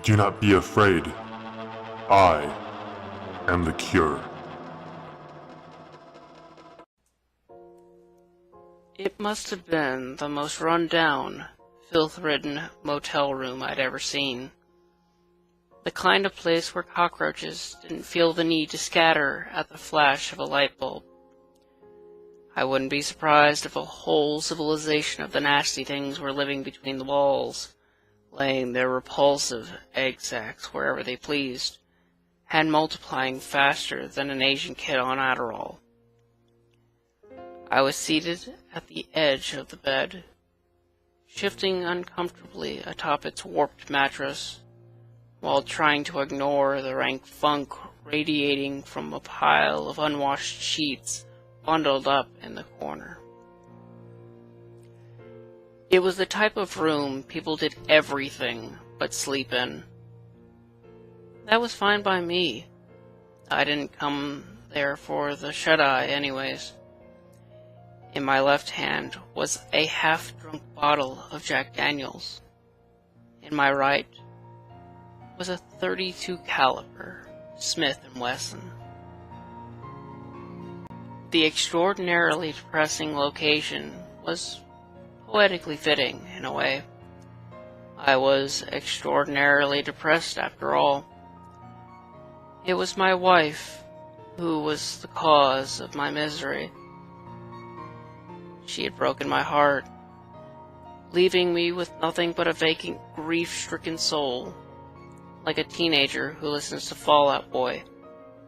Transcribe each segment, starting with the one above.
Do not be afraid. I am the cure. It must have been the most run-down, filth-ridden motel room I'd ever seen. The kind of place where cockroaches didn't feel the need to scatter at the flash of a light bulb. I wouldn't be surprised if a whole civilization of the nasty things were living between the walls, laying their repulsive egg sacs wherever they pleased, and multiplying faster than an Asian kid on Adderall. I was seated at the edge of the bed, shifting uncomfortably atop its warped mattress, while trying to ignore the rank funk radiating from a pile of unwashed sheets bundled up in the corner. It was the type of room people did everything but sleep in. That was fine by me. I didn't come there for the shut-eye anyways. In my left hand was a half-drunk bottle of Jack Daniels. In my right was a .32 caliber Smith & Wesson. The extraordinarily depressing location was poetically fitting in a way. I was extraordinarily depressed after all. It was my wife who was the cause of my misery. She had broken my heart, leaving me with nothing but a vacant, grief-stricken soul, like a teenager who listens to Fall Out Boy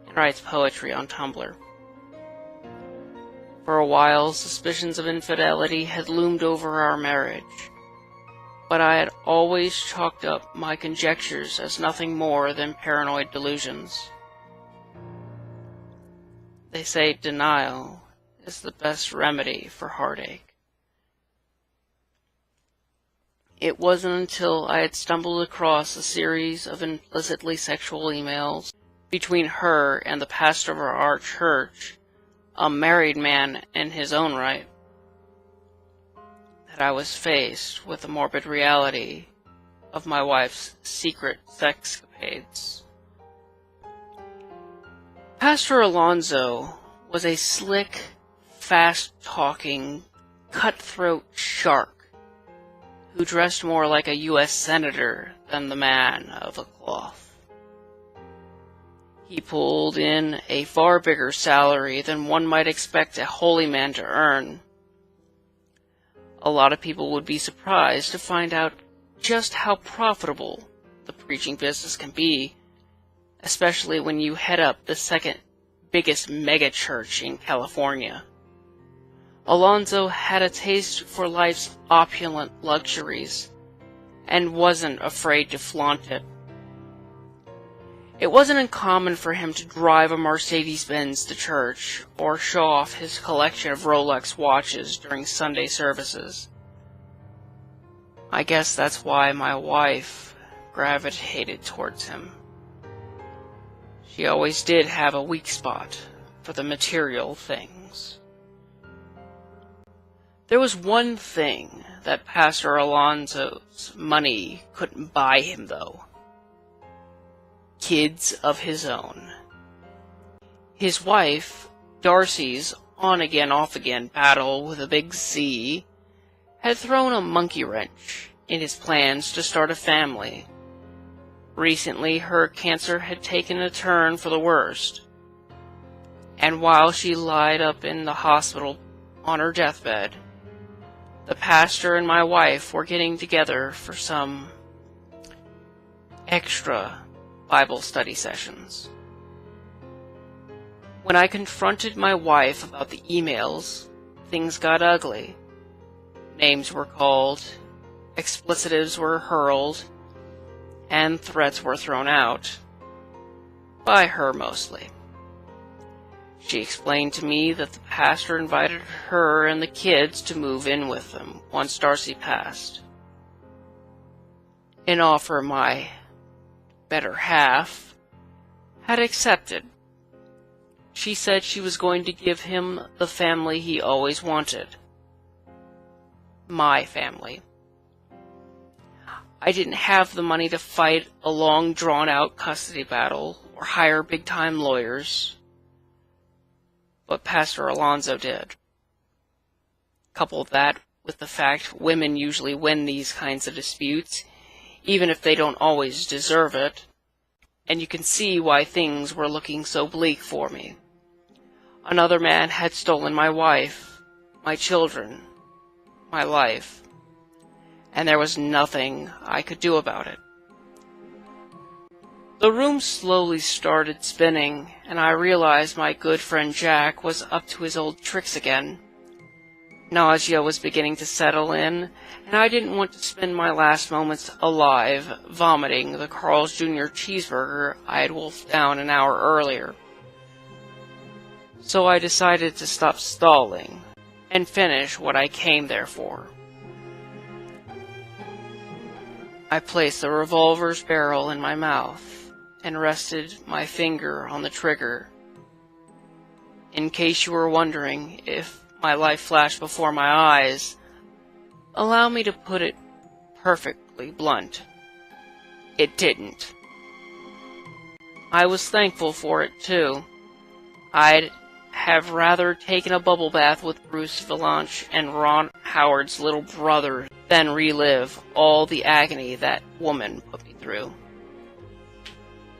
and writes poetry on Tumblr. For a while, suspicions of infidelity had loomed over our marriage, but I had always chalked up my conjectures as nothing more than paranoid delusions. They say denial is the best remedy for heartache. It wasn't until I had stumbled across a series of implicitly sexual emails between her and the pastor of our church, a married man in his own right, that I was faced with the morbid reality of my wife's secret sexcapades. Pastor Alonso was a slick, fast-talking, cutthroat shark who dressed more like a U.S. senator than the man of a cloth. He pulled in a far bigger salary than one might expect a holy man to earn. A lot of people would be surprised to find out just how profitable the preaching business can be, especially when you head up the second biggest megachurch in California. Alonso had a taste for life's opulent luxuries and wasn't afraid to flaunt it. It wasn't uncommon for him to drive a Mercedes-Benz to church or show off his collection of Rolex watches during Sunday services. I guess that's why my wife gravitated towards him. She always did have a weak spot for the material things. There was one thing that Pastor Alonso's money couldn't buy him, though. Kids of his own. His wife, Darcy's on-again, off-again battle with a big C, had thrown a monkey wrench in his plans to start a family. Recently, her cancer had taken a turn for the worst, and while she lied up in the hospital on her deathbed, the pastor and my wife were getting together for some extra Bible study sessions. When I confronted my wife about the emails, things got ugly. Names were called, explicitives were hurled, and threats were thrown out. By her mostly. She explained to me that the pastor invited her and the kids to move in with them once Darcy passed. An offer my better half had accepted. She said she was going to give him the family he always wanted. My family. I didn't have the money to fight a long, drawn-out custody battle or hire big-time lawyers, but Pastor Alonso did. Couple that with the fact women usually win these kinds of disputes, even if they don't always deserve it, and you can see why things were looking so bleak for me. Another man had stolen my wife, my children, my life, and there was nothing I could do about it. The room slowly started spinning, and I realized my good friend Jack was up to his old tricks again. Nausea was beginning to settle in, and I didn't want to spend my last moments alive vomiting the Carl's Jr. cheeseburger I had wolfed down an hour earlier. So I decided to stop stalling and finish what I came there for. I placed the revolver's barrel in my mouth and rested my finger on the trigger. In case you were wondering if my life flashed before my eyes, allow me to put it perfectly blunt. It didn't. I was thankful for it, too. I'd have rather taken a bubble bath with Bruce Vilanch and Ron Howard's little brother than relive all the agony that woman put me through.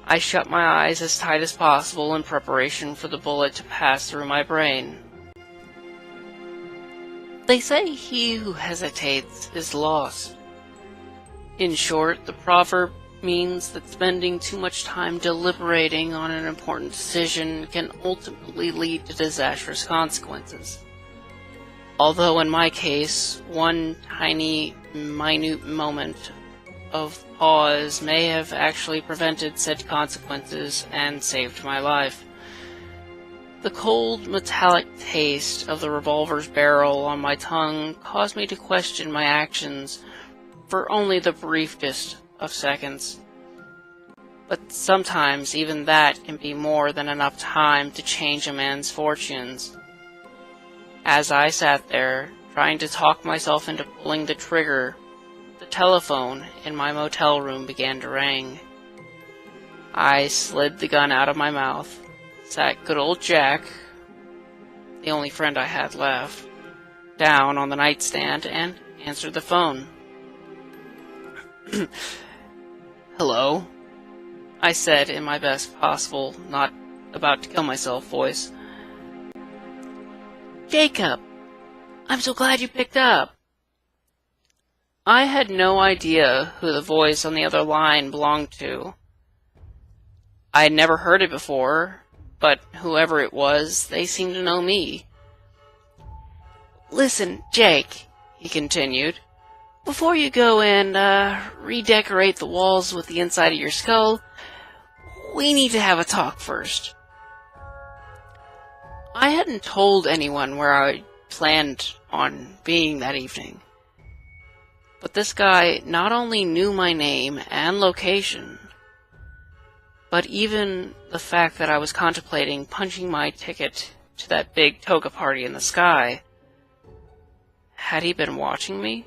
I shut my eyes as tight as possible in preparation for the bullet to pass through my brain. They say he who hesitates is lost. In short, the proverb means that spending too much time deliberating on an important decision can ultimately lead to disastrous consequences. Although in my case, one tiny, minute moment of pause may have actually prevented said consequences and saved my life. The cold, metallic taste of the revolver's barrel on my tongue caused me to question my actions for only the briefest of seconds. But sometimes even that can be more than enough time to change a man's fortunes. As I sat there, trying to talk myself into pulling the trigger, the telephone in my motel room began to ring. I slid the gun out of my mouth, sat good old Jack, the only friend I had left, down on the nightstand and answered the phone. Hello? I said in my best possible, not about to kill myself voice. Jacob, I'm so glad you picked up. I had no idea who the voice on the other line belonged to. I had never heard it before, but whoever it was, they seemed to know me. Listen, Jake, he continued, before you go and redecorate the walls with the inside of your skull, we need to have a talk first. I hadn't told anyone where I planned on being that evening. But this guy not only knew my name and location, but even the fact that I was contemplating punching my ticket to that big toga party in the sky. Had he been watching me?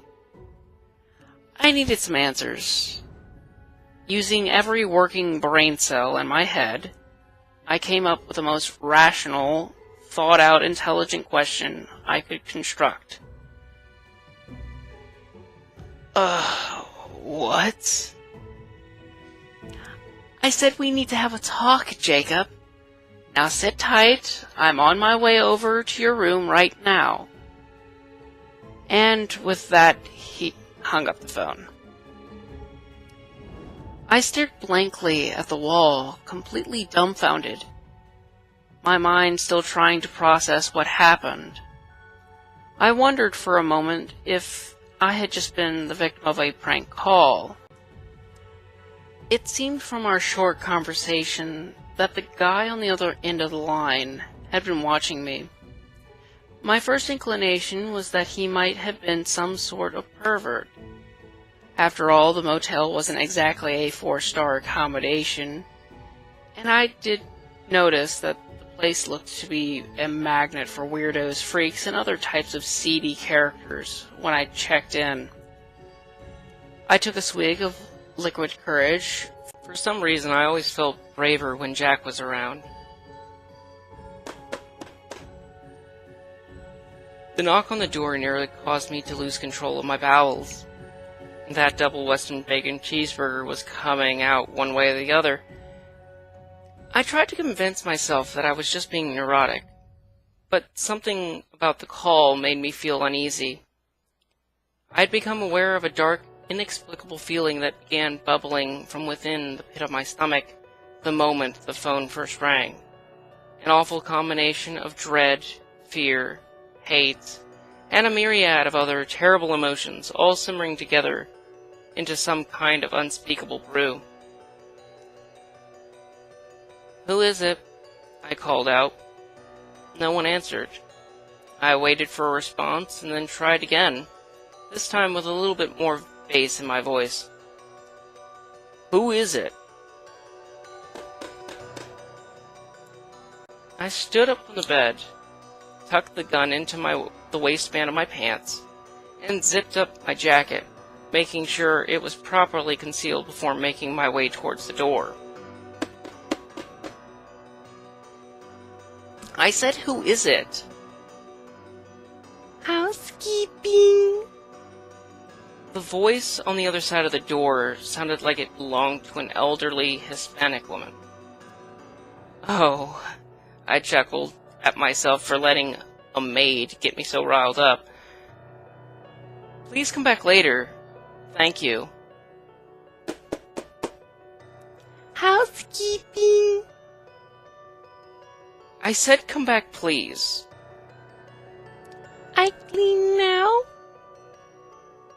I needed some answers. Using every working brain cell in my head, I came up with the most rational, thought-out, intelligent question I could construct. What? I said we need to have a talk, Jacob. Now sit tight. I'm on my way over to your room right now. And with that, he hung up the phone. I stared blankly at the wall, completely dumbfounded, my mind still trying to process what happened. I wondered for a moment if I had just been the victim of a prank call. It seemed from our short conversation that the guy on the other end of the line had been watching me. My first inclination was that he might have been some sort of pervert. After all, the motel wasn't exactly a 4-star accommodation, and I did notice that the place looked to be a magnet for weirdos, freaks, and other types of seedy characters when I checked in. I took a swig of liquid courage. For some reason, I always felt braver when Jack was around. The knock on the door nearly caused me to lose control of my bowels. That double Weston bacon cheeseburger was coming out one way or the other. I tried to convince myself that I was just being neurotic, but something about the call made me feel uneasy. I had become aware of a dark, inexplicable feeling that began bubbling from within the pit of my stomach the moment the phone first rang. An awful combination of dread, fear, hate, and a myriad of other terrible emotions all simmering together into some kind of unspeakable brew. "Who is it?" I called out. No one answered. I waited for a response and then tried again, this time with a little bit more bass in my voice. "Who is it?" I stood up from the bed, tucked the gun into the waistband of my pants, and zipped up my jacket, making sure it was properly concealed before making my way towards the door. I said, "Who is it?" "Housekeeping." The voice on the other side of the door sounded like it belonged to an elderly Hispanic woman. "Oh," I chuckled at myself for letting a maid get me so riled up. "Please come back later. Thank you." "Housekeeping." I said, "Come back, please." "I clean now?"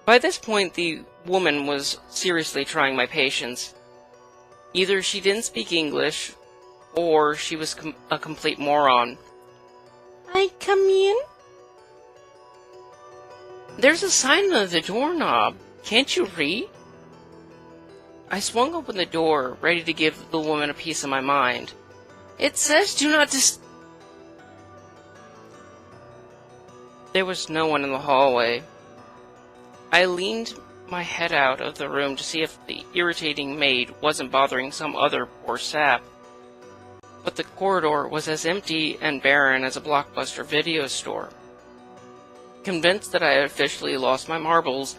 By this point, the woman was seriously trying my patience. Either she didn't speak English, or she was a complete moron. "I come in?" "There's a sign on the doorknob. Can't you read?" I swung open the door, ready to give the woman a piece of my mind. "It says do not There was no one in the hallway. I leaned my head out of the room to see if the irritating maid wasn't bothering some other poor sap. But the corridor was as empty and barren as a Blockbuster video store. Convinced that I had officially lost my marbles,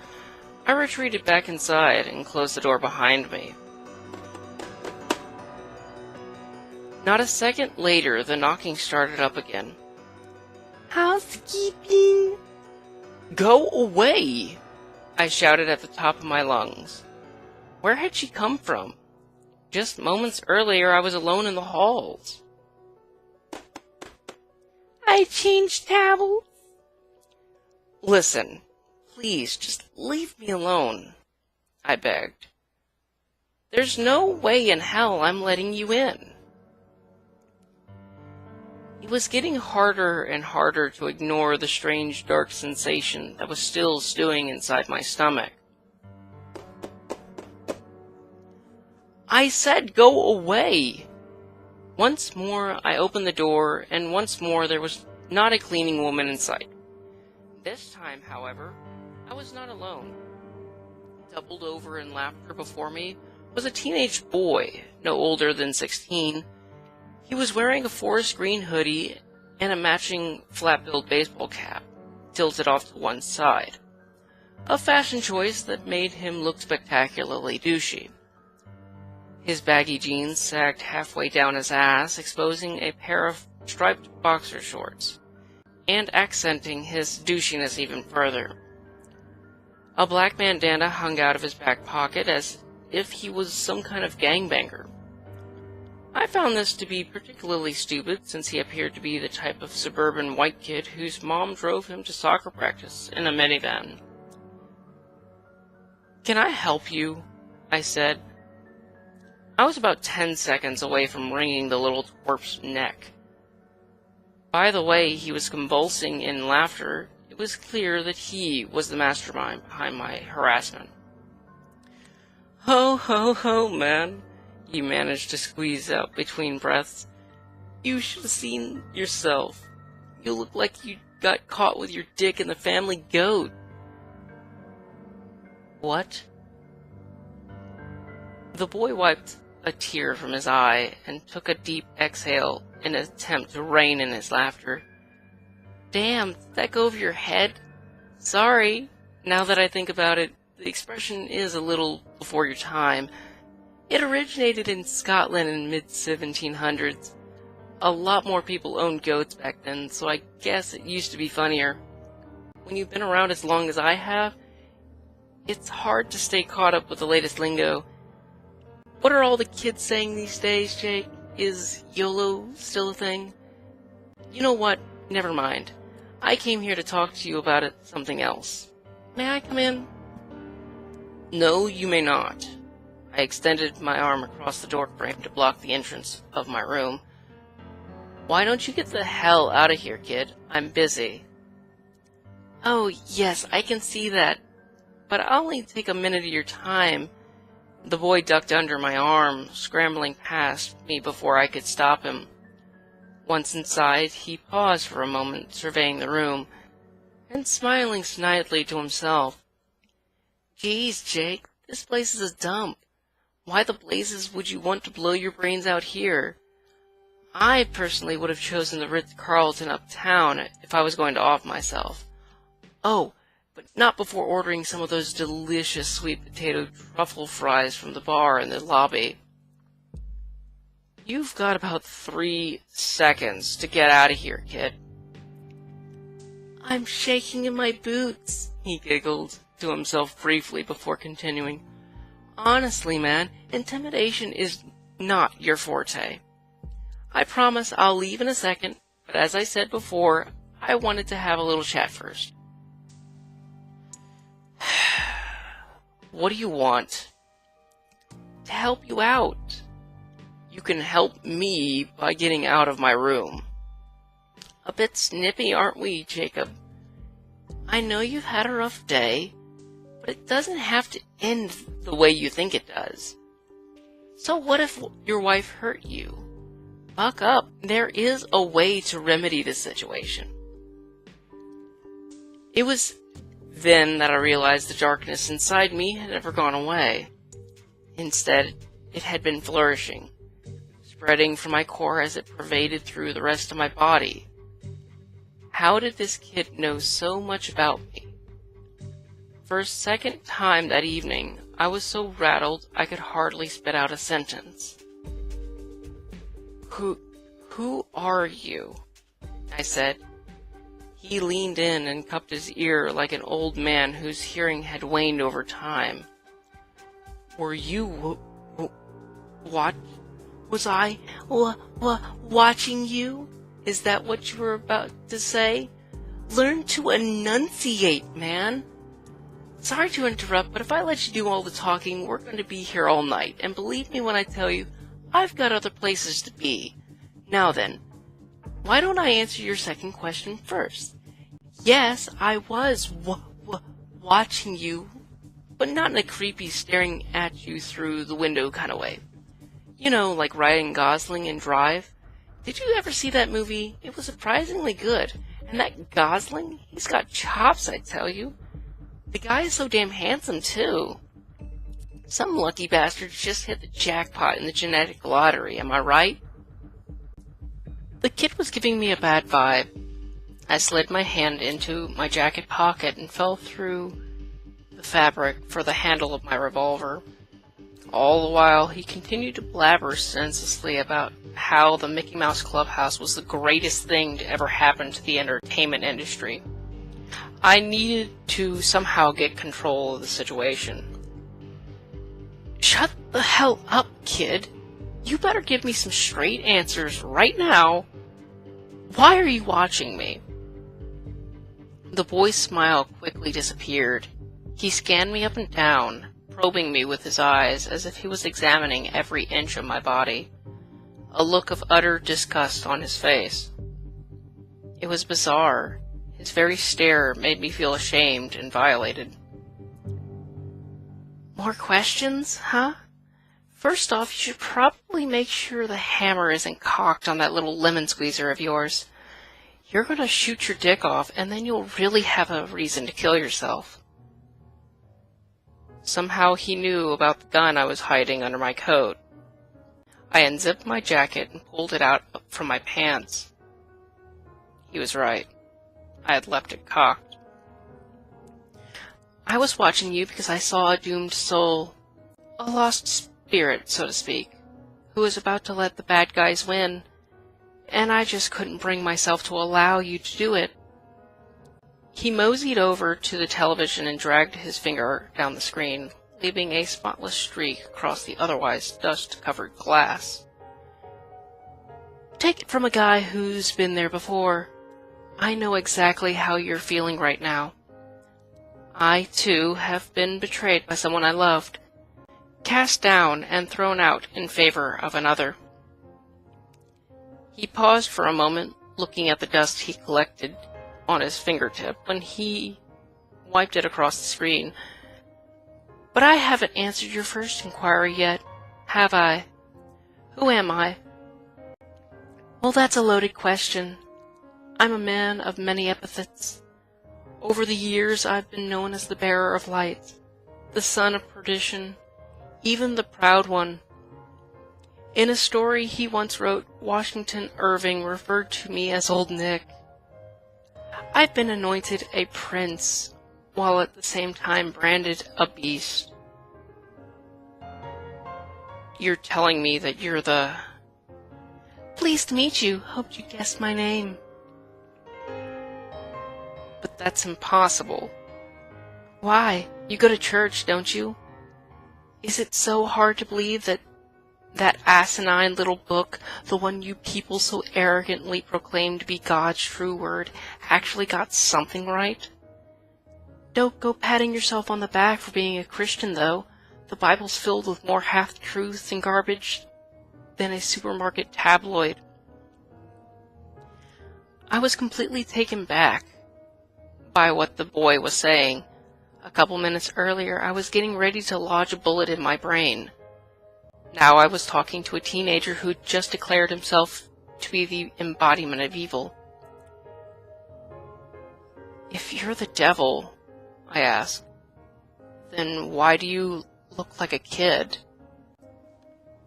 I retreated back inside and closed the door behind me. Not a second later, the knocking started up again. "Housekeeping." "Go away!" I shouted at the top of my lungs. Where had she come from? Just moments earlier, I was alone in the halls. "I changed towels." "Listen, please, just leave me alone," I begged. "There's no way in hell I'm letting you in." It was getting harder and harder to ignore the strange dark sensation that was still stewing inside my stomach. "I said go away!" Once more I opened the door, and once more there was not a cleaning woman in sight. This time, however, I was not alone. Doubled over in laughter before me was a teenage boy, no older than 16. He was wearing a forest green hoodie and a matching flat-billed baseball cap, tilted off to one side. A fashion choice that made him look spectacularly douchey. His baggy jeans sagged halfway down his ass, exposing a pair of striped boxer shorts, and accenting his douchiness even further. A black bandana hung out of his back pocket as if he was some kind of gangbanger. I found this to be particularly stupid, since he appeared to be the type of suburban white kid whose mom drove him to soccer practice in a minivan. "Can I help you?" I said. I was about 10 seconds away from wringing the little twerp's neck. By the way he was convulsing in laughter, it was clear that he was the mastermind behind my harassment. "Ho, ho, ho, man," he managed to squeeze out between breaths. "You should have seen yourself. You look like you got caught with your dick in the family goat." "What?" The boy wiped a tear from his eye and took a deep exhale in an attempt to rein in his laughter. Damn, did that go over your head? Sorry. Now that I think about it, the expression is a little before your time. It originated in Scotland in mid-1700s. A lot more people owned goats back then, so I guess it used to be funnier. When you've been around as long as I have, it's hard to stay caught up with the latest lingo. What are all the kids saying these days, Jake? Is YOLO still a thing? You know what? Never mind. I came here to talk to you about something else. May I come in? No, you may not. I extended my arm across the doorframe to block the entrance of my room. Why don't you get the hell out of here, kid? I'm busy. Oh, yes, I can see that. But I'll only take a minute of your time. The boy ducked under my arm, scrambling past me before I could stop him. Once inside, he paused for a moment, surveying the room, and smiling snidely to himself. Geez, Jake, this place is a dump. Why the blazes would you want to blow your brains out here? I personally would have chosen the Ritz-Carlton uptown if I was going to off myself. Oh, but not before ordering some of those delicious sweet potato truffle fries from the bar in the lobby. You've got about 3 seconds to get out of here, kid. I'm shaking in my boots, he giggled to himself briefly before continuing. Honestly, man, intimidation is not your forte. I promise I'll leave in a second, but as I said before, I wanted to have a little chat first. What do you want? To help you out. You can help me by getting out of my room. A bit snippy, aren't we, Jacob? I know you've had a rough day, but it doesn't have to end the way you think it does. So what if your wife hurt you? Buck up. There is a way to remedy this situation. It was then that I realized the darkness inside me had never gone away. Instead, it had been flourishing, spreading from my core as it pervaded through the rest of my body. How did this kid know so much about me? For a second time that evening, I was so rattled I could hardly spit out a sentence. Who are you? I said. He leaned in and cupped his ear like an old man whose hearing had waned over time. Were you was I watching you? Is that what you were about to say? Learn to enunciate, man. Sorry to interrupt, but if I let you do all the talking, we're going to be here all night. And believe me when I tell you, I've got other places to be. Now then, why don't I answer your second question first? Yes, I was watching you, but not in a creepy staring at you through the window kind of way. You know, like Ryan Gosling in Drive. Did you ever see that movie? It was surprisingly good. And that Gosling, he's got chops, I tell you. The guy is so damn handsome, too. Some lucky bastard just hit the jackpot in the genetic lottery, am I right? The kid was giving me a bad vibe. I slid my hand into my jacket pocket and fell through the fabric for the handle of my revolver. All the while, he continued to blabber senselessly about how the Mickey Mouse Clubhouse was the greatest thing to ever happen to the entertainment industry. I needed to somehow get control of the situation. Shut the hell up, kid. You better give me some straight answers right now. Why are you watching me? The boy's smile quickly disappeared. He scanned me up and down, probing me with his eyes as if he was examining every inch of my body, a look of utter disgust on his face. It was bizarre. His very stare made me feel ashamed and violated. More questions, huh? First off, you should probably make sure the hammer isn't cocked on that little lemon squeezer of yours. You're gonna shoot your dick off, and then you'll really have a reason to kill yourself. Somehow he knew about the gun I was hiding under my coat. I unzipped my jacket and pulled it out from my pants. He was right. I had left it cocked. I was watching you because I saw a doomed soul, a lost spirit, so to speak, who was about to let the bad guys win, and I just couldn't bring myself to allow you to do it. He moseyed over to the television and dragged his finger down the screen, leaving a spotless streak across the otherwise dust-covered glass. Take it from a guy who's been there before. I know exactly how you're feeling right now. I, too, have been betrayed by someone I loved, cast down and thrown out in favor of another. He paused for a moment, looking at the dust he collected on his fingertip when he wiped it across the screen. But I haven't answered your first inquiry yet, have I? Who am I? Well, that's a loaded question. I'm a man of many epithets. Over the years, I've been known as the bearer of light, the son of perdition, even the proud one. In a story he once wrote, Washington Irving referred to me as Old Nick. I've been anointed a prince, while at the same time branded a beast. You're telling me that you're the... Pleased to meet you. Hoped you guessed my name. But that's impossible. Why? You go to church, don't you? Is it so hard to believe that asinine little book, the one you people so arrogantly proclaim to be God's true word, actually got something right? Don't go patting yourself on the back for being a Christian, though. The Bible's filled with more half-truths and garbage than a supermarket tabloid. I was completely taken back by what the boy was saying. A couple minutes earlier, I was getting ready to lodge a bullet in my brain. Now I was talking to a teenager who'd just declared himself to be the embodiment of evil. If you're the devil, I asked, then why do you look like a kid?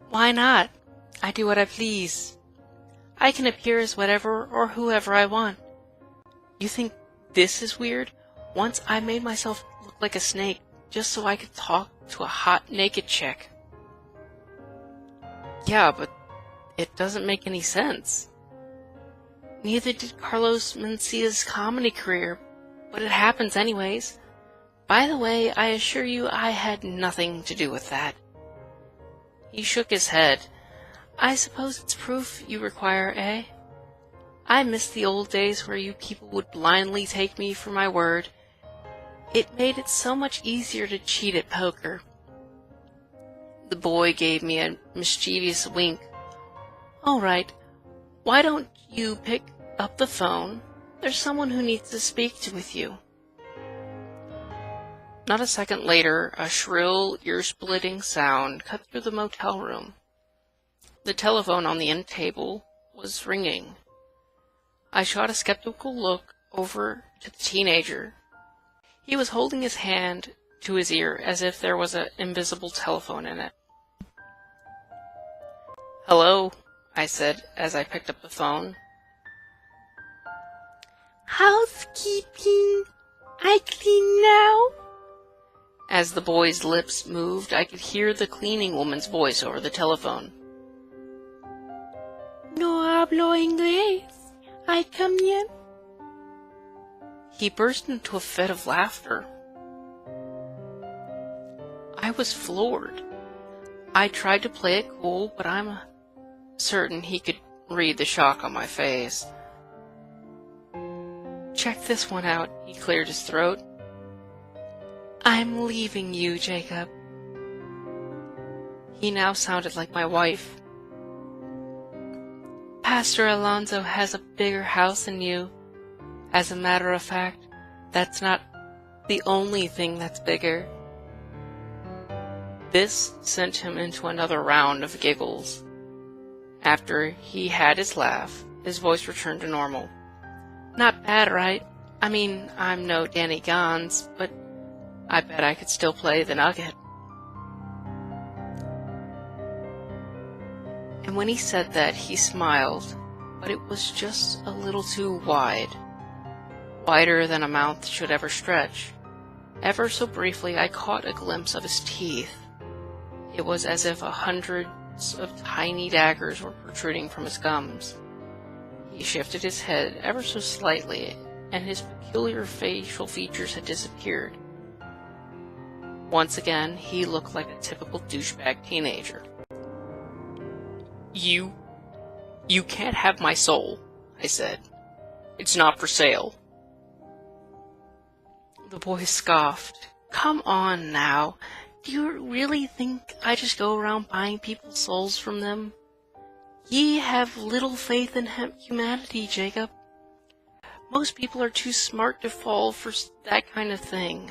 Why not? I do what I please. I can appear as whatever or whoever I want. You think this is weird? Once I made myself look like a snake just so I could talk to a hot, naked chick. Yeah, but it doesn't make any sense. Neither did Carlos Mencia's comedy career, but it happens anyways. By the way, I assure you I had nothing to do with that. He shook his head. I suppose it's proof you require, eh? I miss the old days where you people would blindly take me for my word. It made it so much easier to cheat at poker. The boy gave me a mischievous wink. All right, why don't you pick up the phone? There's someone who needs to speak with you. Not a second later, a shrill, ear-splitting sound cut through the motel room. The telephone on the end table was ringing. I shot a skeptical look over to the teenager. He was holding his hand to his ear as if there was an invisible telephone in it. Hello, I said as I picked up the phone. Housekeeping. I clean now? As the boy's lips moved, I could hear the cleaning woman's voice over the telephone. No hablo inglés. I come in. He burst into a fit of laughter. I was floored. I tried to play it cool, but I'm certain he could read the shock on my face. Check this one out, he cleared his throat. I'm leaving you, Jacob. He now sounded like my wife. Pastor Alonso has a bigger house than you. As a matter of fact, that's not the only thing that's bigger. This sent him into another round of giggles. After he had his laugh, his voice returned to normal. Not bad, right? I mean, I'm no Danny Gans, but I bet I could still play the nugget. And when he said that, he smiled, but it was just a little too wide. Wider than a mouth should ever stretch. Ever so briefly, I caught a glimpse of his teeth. It was as if hundreds of tiny daggers were protruding from his gums. He shifted his head ever so slightly, and his peculiar facial features had disappeared. Once again, he looked like a typical douchebag teenager. You can't have my soul, I said. It's not for sale. The boy scoffed. Come on now. Do you really think I just go around buying people's souls from them? Ye have little faith in humanity, Jacob. Most people are too smart to fall for that kind of thing.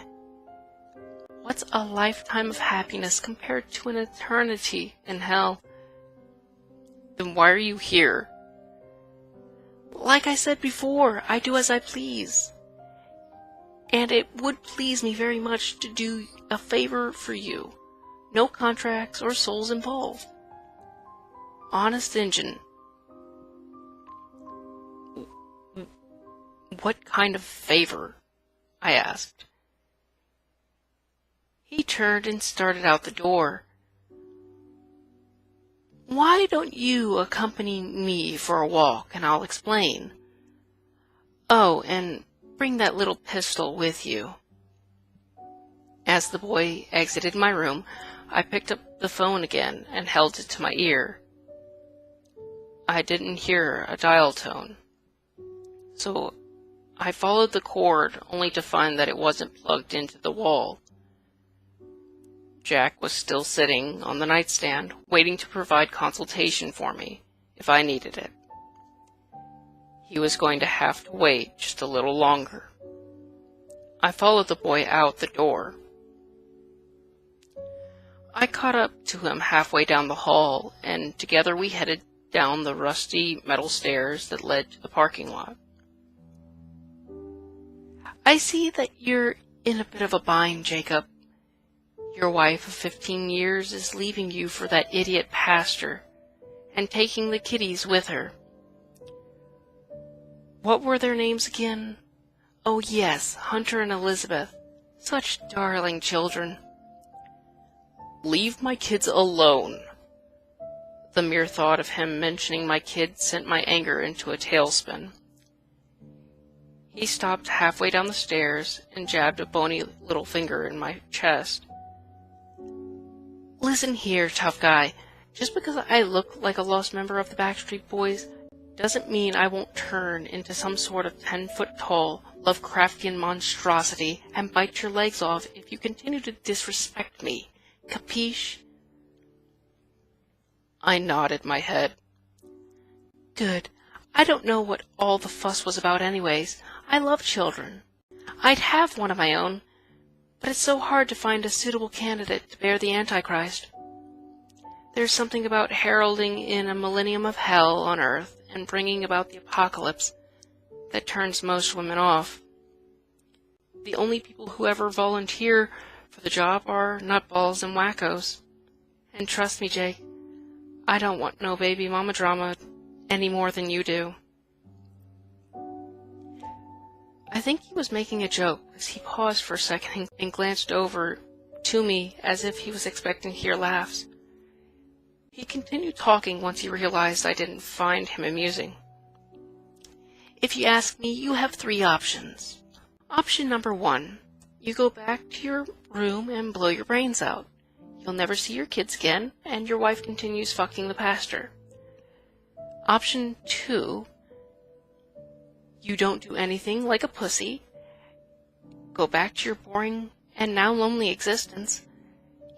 What's a lifetime of happiness compared to an eternity in hell? Then why are you here? Like I said before, I do as I please. And it would please me very much to do a favor for you. No contracts or souls involved. Honest Injun. What kind of favor? I asked. He turned and started out the door. Why don't you accompany me for a walk, and I'll explain. Oh, and bring that little pistol with you. As the boy exited my room, I picked up the phone again and held it to my ear. I didn't hear a dial tone, so I followed the cord only to find that it wasn't plugged into the wall. Jack was still sitting on the nightstand, waiting to provide consultation for me, if I needed it. He was going to have to wait just a little longer. I followed the boy out the door. I caught up to him halfway down the hall, and together we headed down the rusty metal stairs that led to the parking lot. I see that you're in a bit of a bind, Jacob. Your wife of 15 years is leaving you for that idiot pastor, and taking the kiddies with her. What were their names again? Oh yes, Hunter and Elizabeth. Such darling children. Leave my kids alone. The mere thought of him mentioning my kids sent my anger into a tailspin. He stopped halfway down the stairs and jabbed a bony little finger in my chest. Listen here, tough guy. Just because I look like a lost member of the Backstreet Boys doesn't mean I won't turn into some sort of 10-foot-tall Lovecraftian monstrosity and bite your legs off if you continue to disrespect me. Capiche? I nodded my head. Good. I don't know what all the fuss was about anyways. I love children. I'd have one of my own, but it's so hard to find a suitable candidate to bear the Antichrist. There's something about heralding in a millennium of hell on Earth and bringing about the apocalypse that turns most women off. The only people who ever volunteer for the job are nutballs and wackos. And trust me, Jake, I don't want no baby mama drama any more than you do. I think he was making a joke as he paused for a second and glanced over to me as if he was expecting to hear laughs. He continued talking once he realized I didn't find him amusing. If you ask me, you have 3 options. Option number 1, you go back to your room and blow your brains out. You'll never see your kids again, and your wife continues fucking the pastor. Option 2, you don't do anything like a pussy. Go back to your boring and now lonely existence.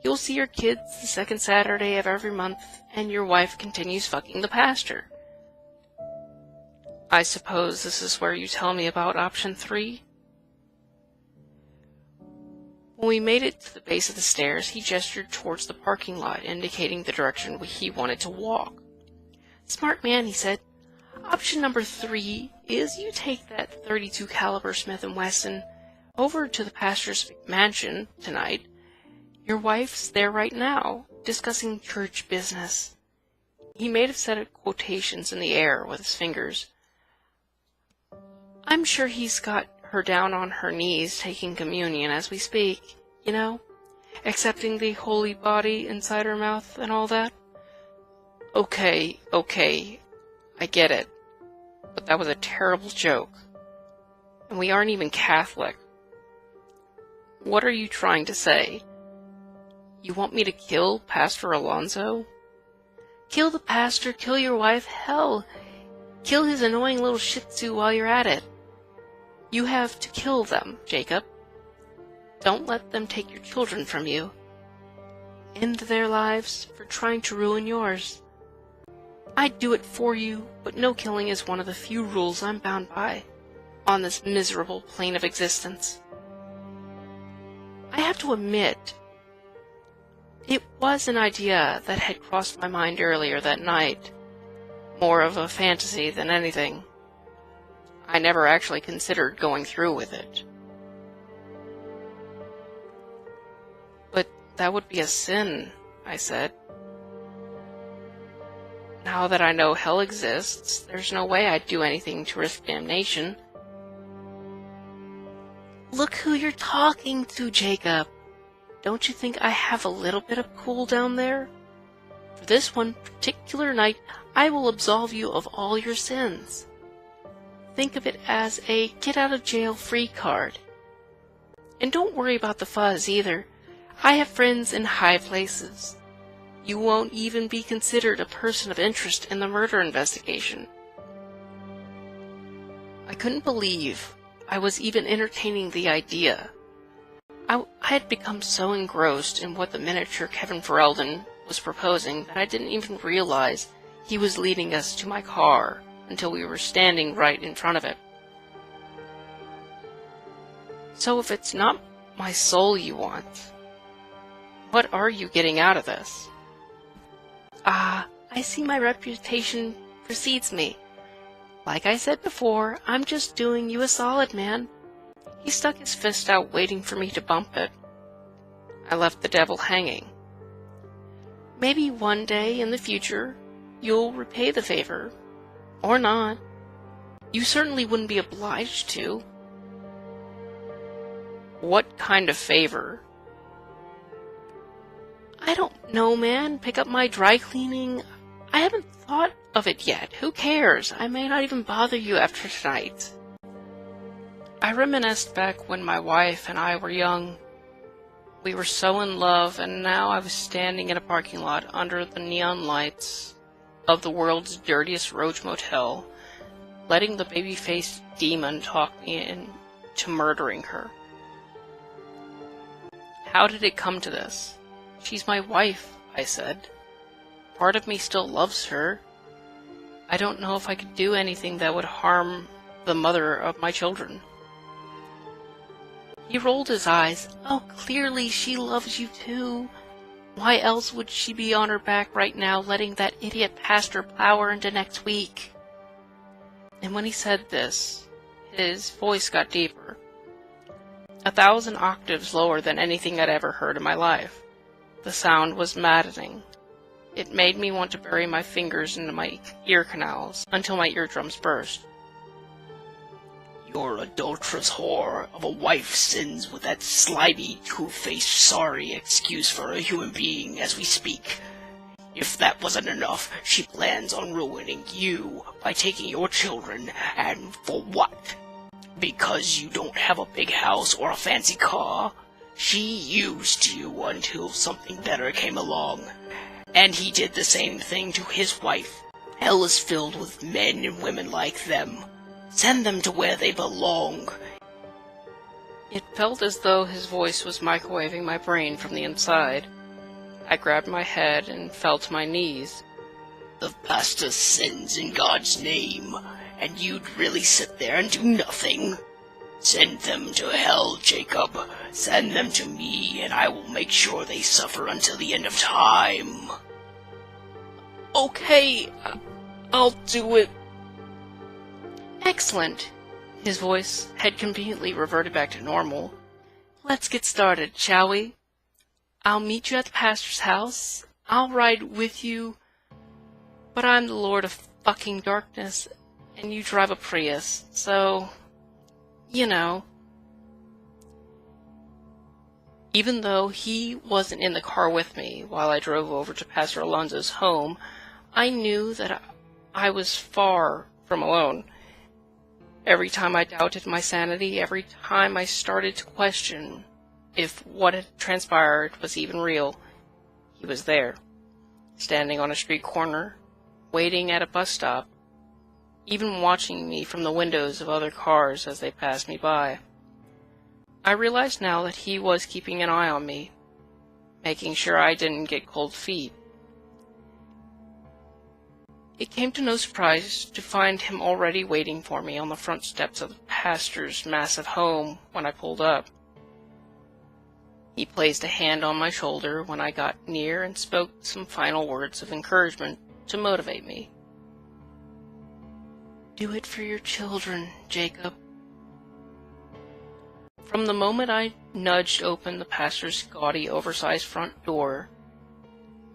You'll see your kids the second Saturday of every month, and your wife continues fucking the pastor. I suppose this is where you tell me about option 3? When we made it to the base of the stairs, he gestured towards the parking lot, indicating the direction he wanted to walk. Smart man, he said. Option number 3 is you take that .32 caliber Smith & Wesson over to the pastor's mansion tonight. Your wife's there right now, discussing church business." He made a set of quotations in the air with his fingers. "I'm sure he's got her down on her knees taking communion as we speak, you know, accepting the holy body inside her mouth and all that." Okay, I get it. But that was a terrible joke. And we aren't even Catholic. What are you trying to say? You want me to kill Pastor Alonso? Kill the pastor, kill your wife, hell, kill his annoying little shih tzu while you're at it. You have to kill them, Jacob. Don't let them take your children from you. End their lives for trying to ruin yours. I'd do it for you, but no killing is one of the few rules I'm bound by on this miserable plane of existence. I have to admit, it was an idea that had crossed my mind earlier that night, more of a fantasy than anything. I never actually considered going through with it. But that would be a sin, I said. Now that I know hell exists, there's no way I'd do anything to risk damnation. Look who you're talking to, Jacob. Don't you think I have a little bit of cool down there? For this one particular night, I will absolve you of all your sins. Think of it as a get-out-of-jail-free card. And don't worry about the fuzz either. I have friends in high places. You won't even be considered a person of interest in the murder investigation. I couldn't believe I was even entertaining the idea. I had become so engrossed in what the miniature Kevin Ferelden was proposing that I didn't even realize he was leading us to my car until we were standing right in front of it. So if it's not my soul you want, what are you getting out of this? I see my reputation precedes me. Like I said before, I'm just doing you a solid, man. He stuck his fist out waiting for me to bump it. I left the devil hanging. Maybe one day in the future, you'll repay the favor. Or not. You certainly wouldn't be obliged to. What kind of favor? I don't know, man. Pick up my dry cleaning. I haven't thought of it yet. Who cares? I may not even bother you after tonight. I reminisced back when my wife and I were young. We were so in love, and now I was standing in a parking lot under the neon lights of the world's dirtiest roach motel, letting the baby-faced demon talk me into murdering her. How did it come to this? She's my wife, I said. Part of me still loves her. I don't know if I could do anything that would harm the mother of my children. He rolled his eyes. Oh, clearly she loves you too. Why else would she be on her back right now letting that idiot pastor plow her into next week? And when he said this, his voice got deeper. 1,000 octaves lower than anything I'd ever heard in my life. The sound was maddening. It made me want to bury my fingers into my ear canals until my eardrums burst. Your adulterous whore of a wife sins with that slimy, two-faced, sorry excuse for a human being as we speak. If that wasn't enough, she plans on ruining you by taking your children, and for what? Because you don't have a big house or a fancy car? She used you until something better came along. And he did the same thing to his wife. Hell is filled with men and women like them. Send them to where they belong. It felt as though his voice was microwaving my brain from the inside. I grabbed my head and fell to my knees. The pastor sins in God's name, and you'd really sit there and do nothing? Send them to hell, Jacob. Send them to me, and I will make sure they suffer until the end of time. Okay, I'll do it. Excellent. His voice had conveniently reverted back to normal. Let's get started, shall we? I'll meet you at the pastor's house. I'll ride with you, but I'm the Lord of fucking Darkness, and you drive a Prius, so, you know. Even though he wasn't in the car with me while I drove over to Pastor Alonso's home, I knew that I was far from alone. Every time I doubted my sanity, every time I started to question if what had transpired was even real, he was there, standing on a street corner, waiting at a bus stop, even watching me from the windows of other cars as they passed me by. I realized now that he was keeping an eye on me, making sure I didn't get cold feet. It came to no surprise to find him already waiting for me on the front steps of the pastor's massive home when I pulled up. He placed a hand on my shoulder when I got near and spoke some final words of encouragement to motivate me. "Do it for your children, Jacob." From the moment I nudged open the pastor's gaudy, oversized front door,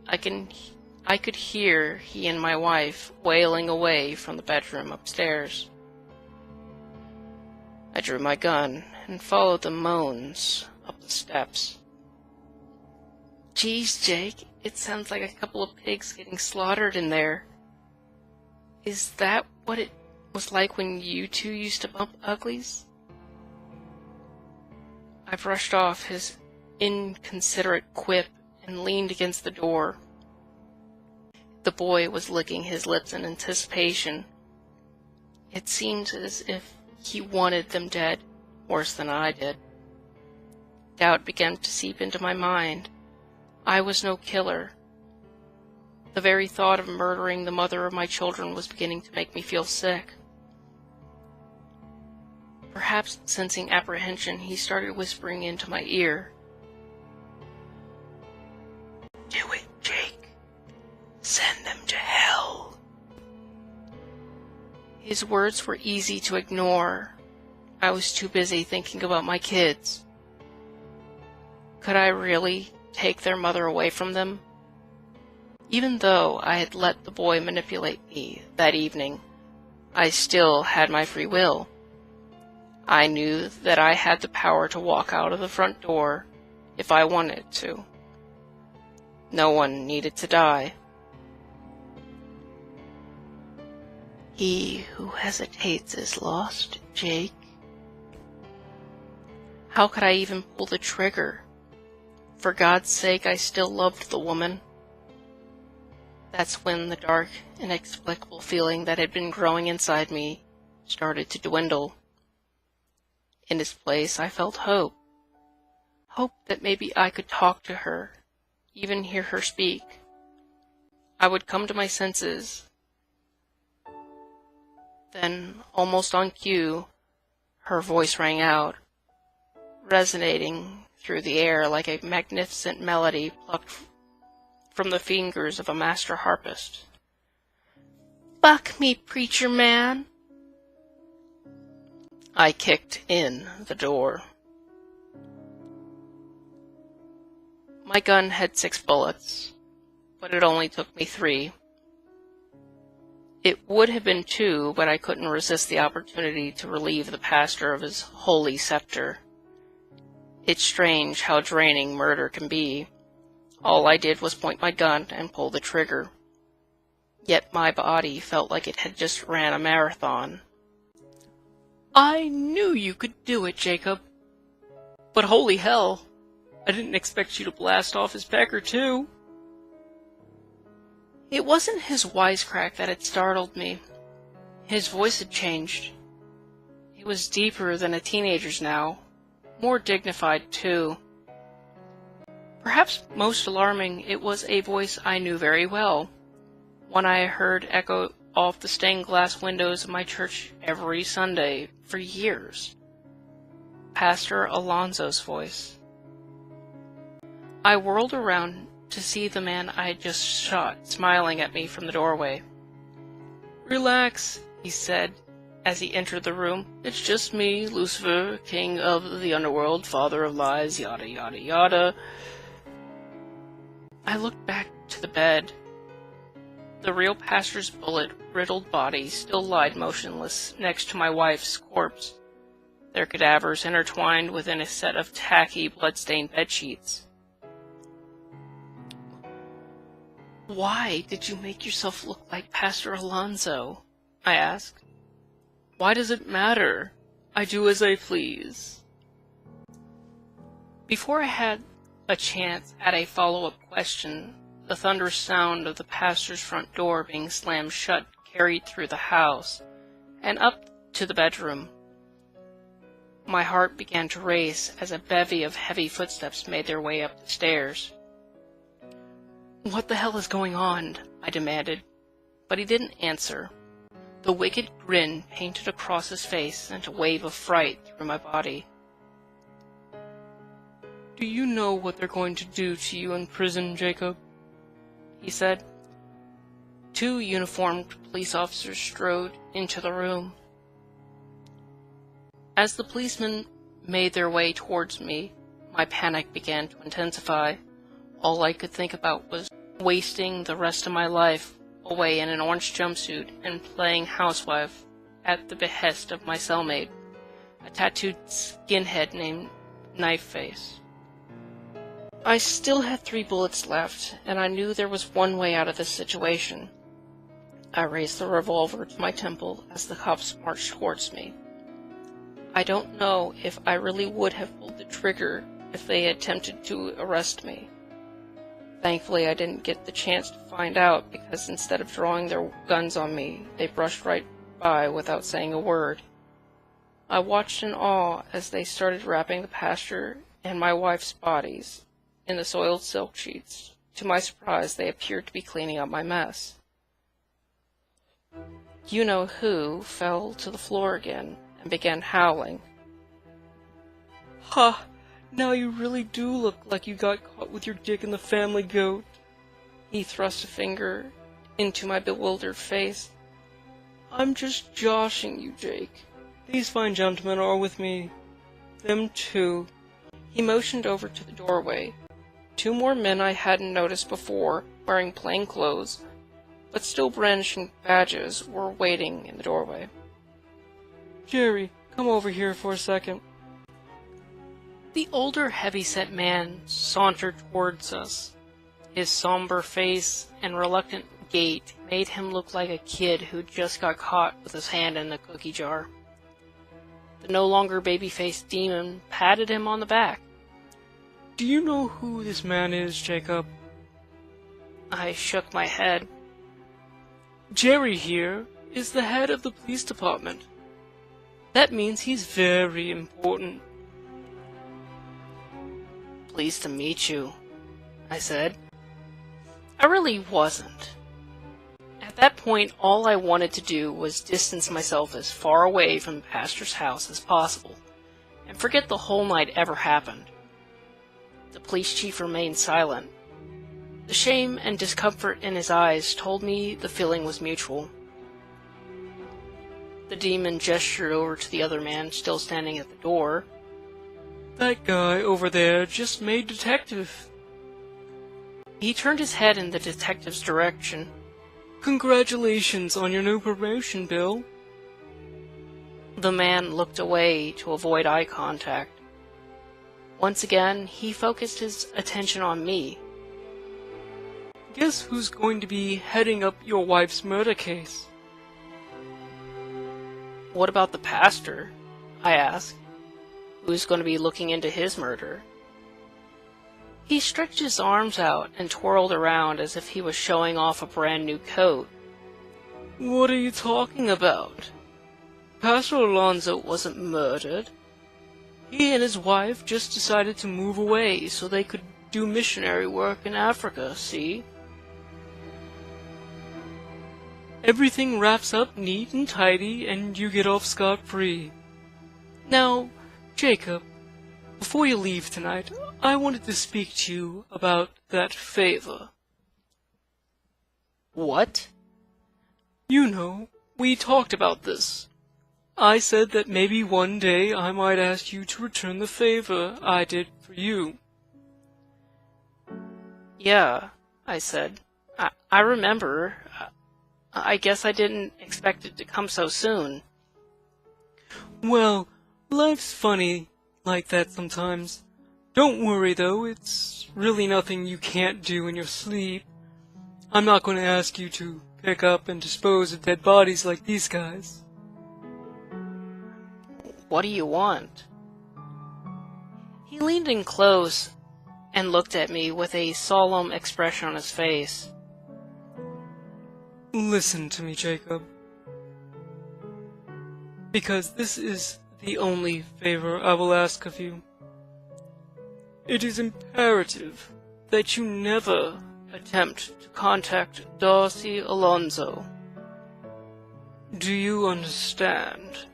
I could hear he and my wife wailing away from the bedroom upstairs. I drew my gun and followed the moans up the steps. "Geez, Jake, it sounds like a couple of pigs getting slaughtered in there. Is that what it was like when you two used to bump uglies?" I brushed off his inconsiderate quip and leaned against the door. The boy was licking his lips in anticipation. It seemed as if he wanted them dead worse than I did. Doubt began to seep into my mind. I was no killer. The very thought of murdering the mother of my children was beginning to make me feel sick. Perhaps sensing apprehension, he started whispering into my ear. "Do it, Jake. Send them to hell." His words were easy to ignore. I was too busy thinking about my kids. Could I really take their mother away from them? Even though I had let the boy manipulate me that evening, I still had my free will. I knew that I had the power to walk out of the front door if I wanted to. No one needed to die. "He who hesitates is lost, Jake." How could I even pull the trigger? For God's sake, I still loved the woman. That's when the dark, inexplicable feeling that had been growing inside me started to dwindle. In its place, I felt hope. Hope that maybe I could talk to her, even hear her speak. I would come to my senses. Then, almost on cue, her voice rang out, resonating through the air like a magnificent melody plucked from the fingers of a master harpist. "Fuck me, preacher man!" I kicked in the door. My gun had 6 bullets, but it only took me 3. It would have been 2, but I couldn't resist the opportunity to relieve the pastor of his holy scepter. It's strange how draining murder can be. All I did was point my gun and pull the trigger. Yet my body felt like it had just ran a marathon. "I knew you could do it, Jacob. But holy hell, I didn't expect you to blast off his pecker, too." It wasn't his wisecrack that had startled me. His voice had changed. It was deeper than a teenager's now, more dignified, too. Perhaps most alarming, it was a voice I knew very well, one I heard echo off the stained glass windows of my church every Sunday for years. Pastor Alonso's voice. I whirled around to see the man I had just shot smiling at me from the doorway. "Relax," he said, as he entered the room. "It's just me, Lucifer, king of the underworld, father of lies, yada yada yada." I looked back to the bed. The real pastor's bullet-riddled body still lied motionless next to my wife's corpse, their cadavers intertwined within a set of tacky, blood-stained bedsheets. "Why did you make yourself look like Pastor Alonso?" I asked. "Why does it matter? I do as I please." Before I had a chance at a follow-up question, the thunderous sound of the pastor's front door being slammed shut carried through the house and up to the bedroom. My heart began to race as a bevy of heavy footsteps made their way up the stairs. "What the hell is going on?" I demanded, but he didn't answer. The wicked grin painted across his face sent a wave of fright through my body. "Do you know what they're going to do to you in prison, Jacob?" he said. 2 uniformed police officers strode into the room. As the policemen made their way towards me, my panic began to intensify. All I could think about was wasting the rest of my life away in an orange jumpsuit and playing housewife at the behest of my cellmate, a tattooed skinhead named Knifeface. I still had 3 bullets left, and I knew there was one way out of this situation. I raised the revolver to my temple as the cops marched towards me. I don't know if I really would have pulled the trigger if they attempted to arrest me. Thankfully, I didn't get the chance to find out because instead of drawing their guns on me, they brushed right by without saying a word. I watched in awe as they started wrapping the pastor and my wife's bodies in the soiled silk sheets. To my surprise, they appeared to be cleaning up my mess. You-know-who fell to the floor again and began howling. "Ha! Now you really do look like you got caught with your dick in the family goat." He thrust a finger into my bewildered face. "I'm just joshing you, Jake. These fine gentlemen are with me. Them two." He motioned over to the doorway. 2 more men I hadn't noticed before, wearing plain clothes, but still brandishing badges, were waiting in the doorway. "Jerry, come over here for a second." The older, heavy-set man sauntered towards us. His somber face and reluctant gait made him look like a kid who just got caught with his hand in the cookie jar. The no longer baby-faced demon patted him on the back. "Do you know who this man is, Jacob?" I shook my head. "Jerry here is the head of the police department. That means he's very important." "Pleased to meet you," I said. I really wasn't. At that point, all I wanted to do was distance myself as far away from the pastor's house as possible, and forget the whole night ever happened. The police chief remained silent. The shame and discomfort in his eyes told me the feeling was mutual. The demon gestured over to the other man still standing at the door. "That guy over there just made detective." He turned his head in the detective's direction. "Congratulations on your new promotion, Bill." The man looked away to avoid eye contact. Once again, he focused his attention on me. "Guess who's going to be heading up your wife's murder case?" "What about the pastor?" I asked. "Who's going to be looking into his murder?" He stretched his arms out and twirled around as if he was showing off a brand new coat. "What are you talking about? Pastor Alonso wasn't murdered. He and his wife just decided to move away so they could do missionary work in Africa, see? Everything wraps up neat and tidy and you get off scot-free. Now, Jacob, before you leave tonight, I wanted to speak to you about that favor." "What?" "You know, we talked about this. I said that maybe one day I might ask you to return the favor I did for you. Yeah, I said. I remember. I guess I didn't expect it to come so soon. Well, life's funny like that sometimes. Don't worry though, it's really nothing you can't do in your sleep. I'm not going to ask you to pick up and dispose of dead bodies like these guys. What do you want? He leaned in close and looked at me with a solemn expression on his face. Listen to me, Jacob. Because this is the only favor I will ask of you. It is imperative that you never attempt to contact Darcy Alonso. Do you understand?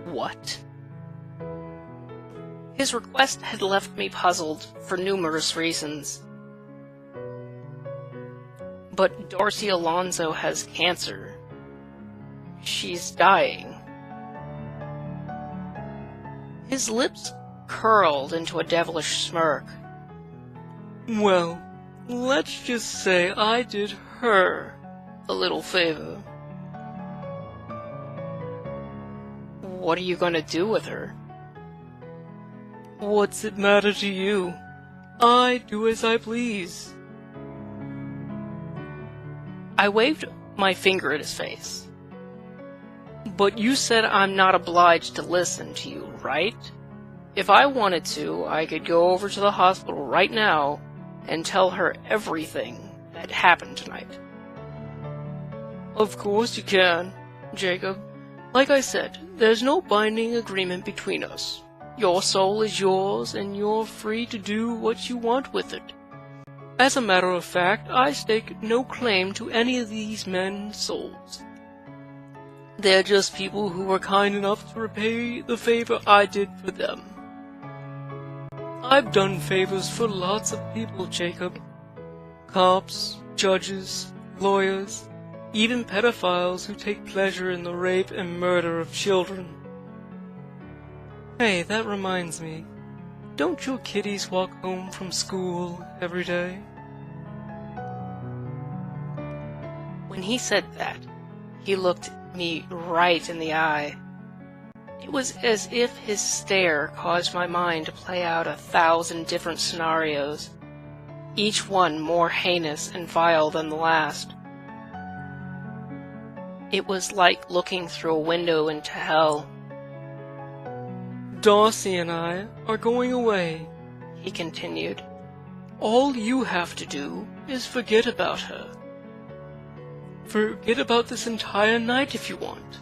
What? His request had left me puzzled for numerous reasons. But Darcy Alonso has cancer. She's dying. His lips curled into a devilish smirk. Well, let's just say I did her a little favor. What are you going to do with her? What's it matter to you? I do as I please. I waved my finger at his face. But you said I'm not obliged to listen to you, right? If I wanted to, I could go over to the hospital right now and tell her everything that happened tonight. Of course you can, Jacob. Like I said, there's no binding agreement between us. Your soul is yours, and you're free to do what you want with it. As a matter of fact, I stake no claim to any of these men's souls. They're just people who were kind enough to repay the favor I did for them. I've done favors for lots of people, Jacob. Cops, judges, lawyers, even pedophiles who take pleasure in the rape and murder of children. Hey, that reminds me. Don't your kiddies walk home from school every day? When he said that, he looked me right in the eye. It was as if his stare caused my mind to play out 1,000 different scenarios, each one more heinous and vile than the last. It was like looking through a window into hell. Darcy and I are going away, He continued. All you have to do is forget about her. Forget about this entire night if you want.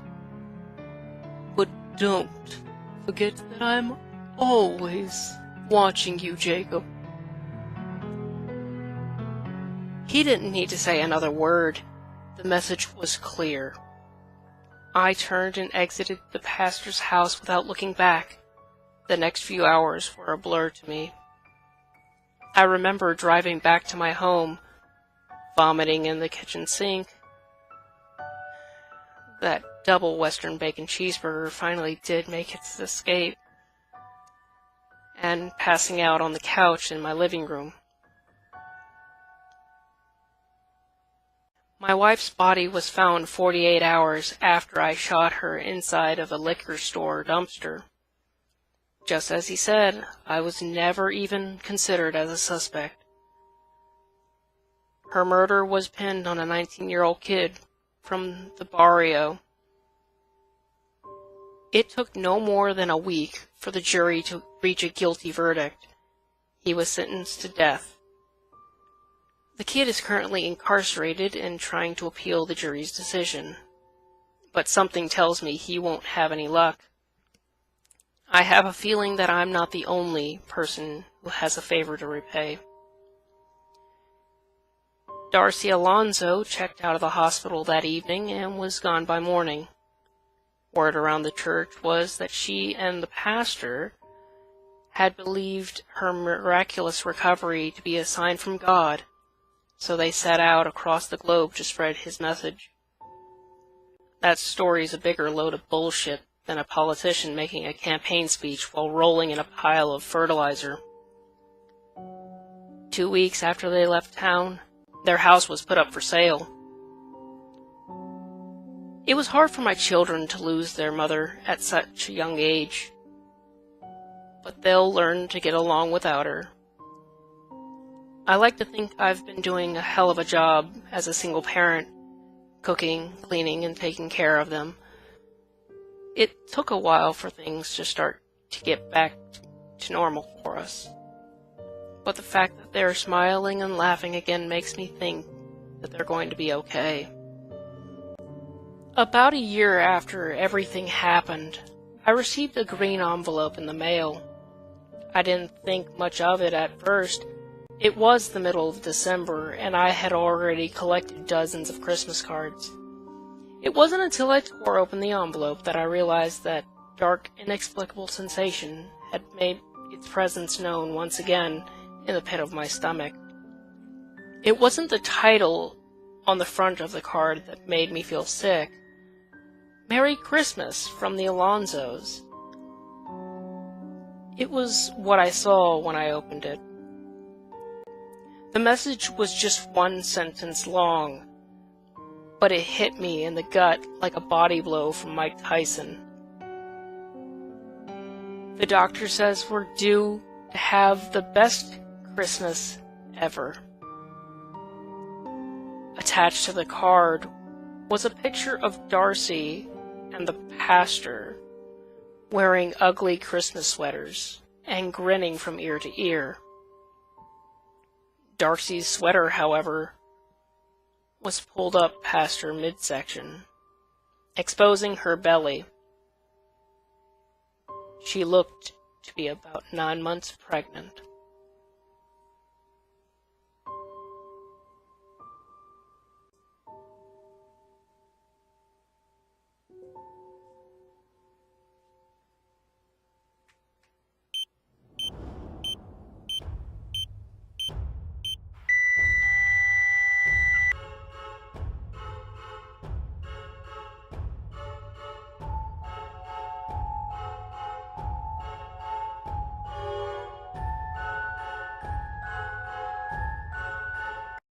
But don't forget that I'm always watching you, Jacob. He didn't need to say another word. The message was clear. I turned and exited the pastor's house without looking back. The next few hours were a blur to me. I remember driving back to my home, vomiting in the kitchen sink. That double Western bacon cheeseburger finally did make its escape, and passing out on the couch in my living room. My wife's body was found 48 hours after I shot her inside of a liquor store dumpster. Just as he said, I was never even considered as a suspect. Her murder was pinned on a 19-year-old kid from the barrio. It took no more than a week for the jury to reach a guilty verdict. He was sentenced to death. The kid is currently incarcerated and trying to appeal the jury's decision, but something tells me he won't have any luck. I have a feeling that I'm not the only person who has a favor to repay. Darcy Alonso checked out of the hospital that evening and was gone by morning. Word around the church was that she and the pastor had believed her miraculous recovery to be a sign from God, so they set out across the globe to spread his message. that story's a bigger load of bullshit than a politician making a campaign speech while rolling in a pile of fertilizer. 2 weeks after they left town, their house was put up for sale. It was hard for my children to lose their mother at such a young age, but they'll learn to get along without her. I like to think I've been doing a hell of a job as a single parent, cooking, cleaning, and taking care of them. It took a while for things to start to get back to normal for us. But the fact that they're smiling and laughing again makes me think that they're going to be okay. About a year after everything happened, I received a green envelope in the mail. I didn't think much of it at first. It was the middle of December, and I had already collected dozens of Christmas cards. It wasn't until I tore open the envelope that I realized that dark, inexplicable sensation had made its presence known once again in the pit of my stomach. It wasn't the title on the front of the card that made me feel sick. Merry Christmas from the Alonzos. It was what I saw when I opened it. The message was just one sentence long, but it hit me in the gut like a body blow from Mike Tyson. The doctor says we're due to have the best Christmas ever. Attached to the card was a picture of Darcy and the pastor wearing ugly Christmas sweaters and grinning from ear to ear. Darcy's sweater, however, was pulled up past her midsection, exposing her belly. She looked to be about 9 months pregnant.